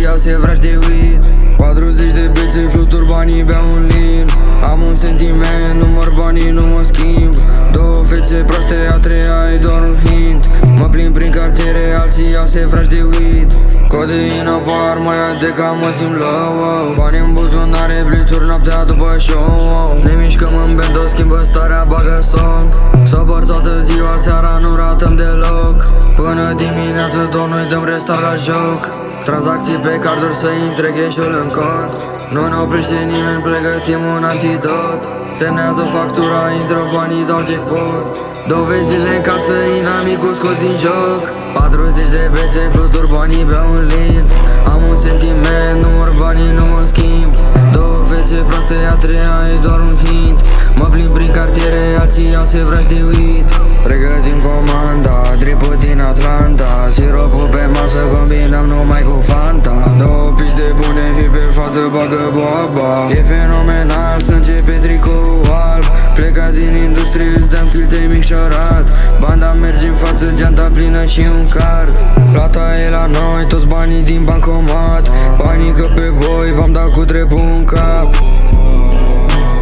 iau se vraci de weed. 40 de bețe, fluturi, banii, beau un lin. Am un sentiment, număr banii, nu mă schimb. Două fețe proaste, a treia e doar un hint. Mă plimb prin cartiere, alții iau se vraci de weed. Codeină par, mai adeca mă simt low. Bani în buzunare, blițuri noaptea după show. Ne mișcăm în bando, schimbă starea, bagă song. Sober toată ziua, seara nu ratăm deloc. Până dimineață tot noi dăm restart la joc. Tranzacții pe carduri să intre cash-ul în cont. Nu ne oprește nimeni, pregătim un antidot. Semnează factura, intră banii, dau jackpot. Dovezile în casă, inamicul scos din joc. 40 de bețe, fluturi, banii, beau un lin. Am un sentiment, număr banii, nu mă schimb. Două fețe proaste, a treia e doar un hint. Mă plimb prin cartiere, alții iau se vraci de weed. Pregătim comanda, dripul din Atlanta. Siropul pe masă, combinăm numai cu Fanta. Două piște bune, fi pe față, bagă boaba. E fenomenal, sânge pe tricou alb. Plecat din industrie, îți dăm chilte micșorat. Banda merge în față, geanta plină și un card. Plata e la noi, toți banii din bancomat. Panică pe voi, v-am dat cu dreptul în cap.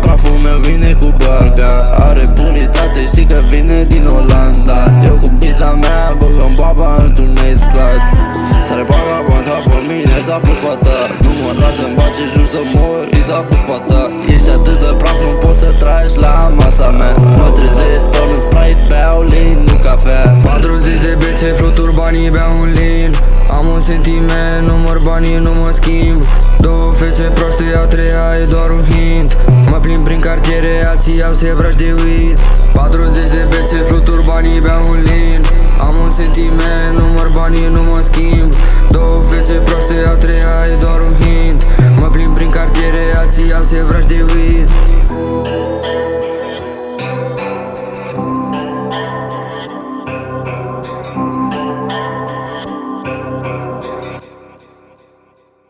Praful meu vine cu barca, are puritate, știi că vine din Olanda. Eu cu pizza mea băgăm baba într-un mesclat. Sare baga banta pe mine, s-a pus pata. Nu mă lasă-mi bage jur să mor, i s-a pus pata. Ești atât de praf, nu poți să tragi la masa mea.